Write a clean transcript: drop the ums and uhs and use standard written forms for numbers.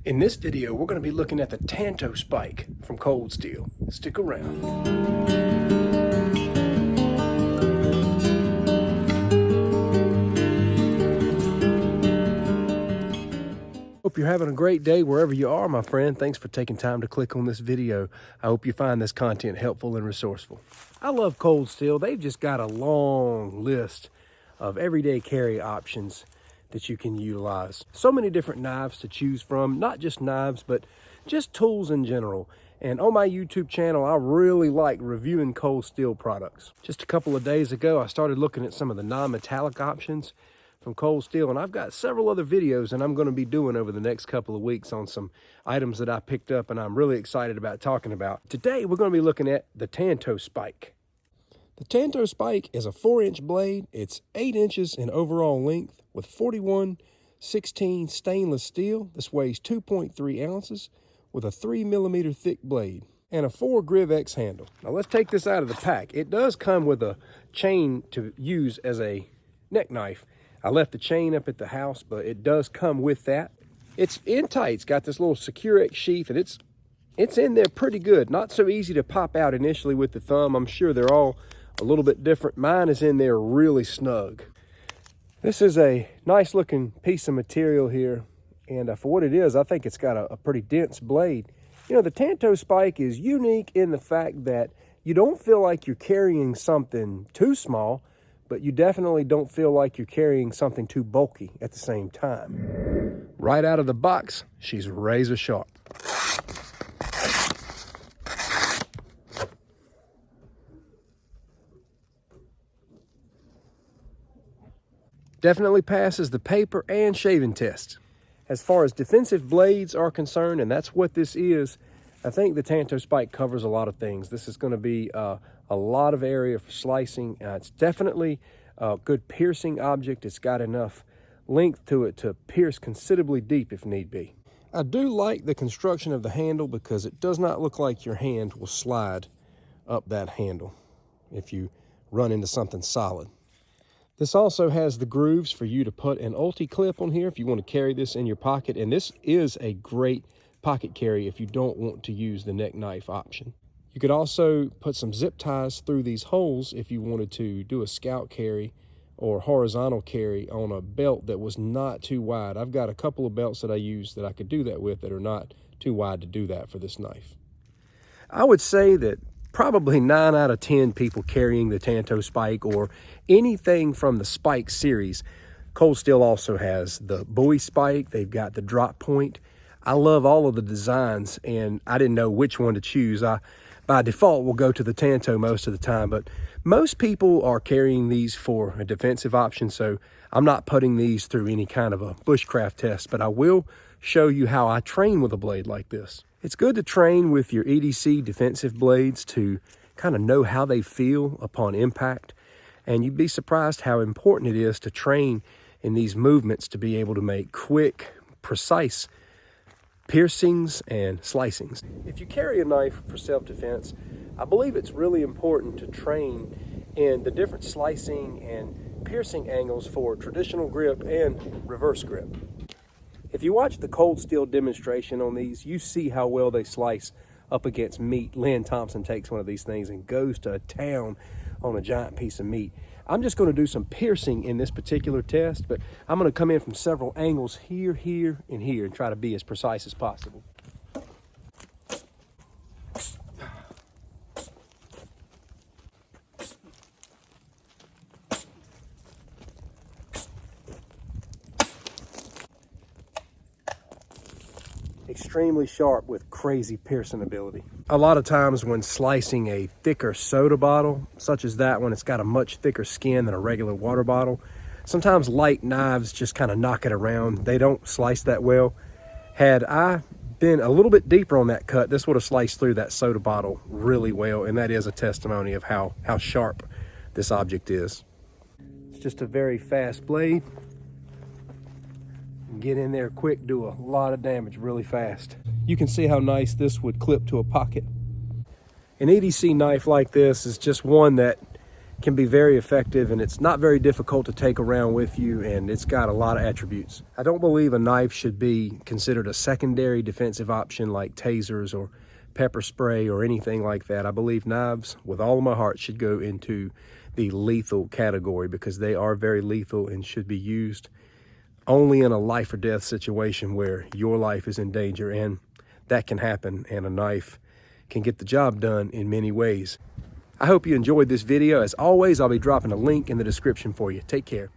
In this video, we're going to be looking at the Tanto spike from Cold Steel. Stick around. Hope you're having a great day wherever you are, my friend. Thanks for taking time to click on this video. I hope you find this content helpful and resourceful. I love Cold Steel. They've just got a long list of everyday carry options that you can utilize. So many different knives to choose from, not just knives, but just tools in general. And on my YouTube channel, I really like reviewing Cold Steel products. Just a couple of days ago, I started looking at some of the non-metallic options from Cold Steel, and I've got several other videos that I'm going to be doing over the next couple of weeks on some items that I picked up and I'm really excited about talking about. Today, we're going to be looking at the Tanto spike. The Tanto spike is a 4-inch blade. It's 8 inches in overall length with 41/16 stainless steel. This weighs 2.3 ounces with a 3mm thick blade and a 4-Griv-X handle. Now let's take this out of the pack. It does come with a chain to use as a neck knife. I left the chain up at the house, but it does come with that. It's in tight. It's got this little Secure-X sheath, and it's in there pretty good. Not so easy to pop out initially with the thumb. I'm sure they're all a little bit different. Mine is in there really snug. This is a nice looking piece of material here, and for what it is, I think it's got a pretty dense blade. You know, the Tanto spike is unique in the fact that you don't feel like you're carrying something too small, but you definitely don't feel like you're carrying something too bulky at the same time. Right out of the box, she's razor sharp. Definitely passes the paper and shaving test. As far as defensive blades are concerned, and that's what this is, I think the Tanto spike covers a lot of things. This is going to be a lot of area for slicing. It's definitely a good piercing object. It's got enough length to it to pierce considerably deep if need be. I do like the construction of the handle because it does not look like your hand will slide up that handle if you run into something solid. This also has the grooves for you to put an ulti clip on here if you want to carry this in your pocket. And this is a great pocket carry if you don't want to use the neck knife option. You could also put some zip ties through these holes if you wanted to do a scout carry or horizontal carry on a belt that was not too wide. I've got a couple of belts that I use that I could do that with that are not too wide to do that for this knife. I would say that probably 9 out of 10 people carrying the Tanto spike or anything from the spike series. Cold Steel also has the buoy spike. They've got the drop point. I love all of the designs, and I didn't know which one to choose. I, by default, will go to the Tanto most of the time, but most people are carrying these for a defensive option, so I'm not putting these through any kind of a bushcraft test, but I will show you how I train with a blade like this. It's good to train with your EDC defensive blades to kind of know how they feel upon impact. And you'd be surprised how important it is to train in these movements to be able to make quick, precise piercings and slicings. If you carry a knife for self-defense, I believe it's really important to train in the different slicing and piercing angles for traditional grip and reverse grip. If you watch the Cold Steel demonstration on these, you see how well they slice up against meat. Lynn Thompson takes one of these things and goes to town on a giant piece of meat. I'm just going to do some piercing in this particular test, but I'm going to come in from several angles here, here, and here and try to be as precise as possible. Extremely sharp with crazy piercing ability. A lot of times when slicing a thicker soda bottle, such as that one, it's got a much thicker skin than a regular water bottle. Sometimes light knives just kind of knock it around. They don't slice that well. Had I been a little bit deeper on that cut, this would have sliced through that soda bottle really well, and that is a testimony of how sharp this object is. It's just a very fast blade. Get in there quick, do a lot of damage really fast. You can see how nice this would clip to a pocket. An EDC knife like this is just one that can be very effective, and it's not very difficult to take around with you, and it's got a lot of attributes. I don't believe a knife should be considered a secondary defensive option like tasers or pepper spray or anything like that. I believe knives, with all of my heart, should go into the lethal category because they are very lethal and should be used only in a life or death situation where your life is in danger, and that can happen, and a knife can get the job done in many ways. I hope you enjoyed this video. As always, I'll be dropping a link in the description for you. Take care.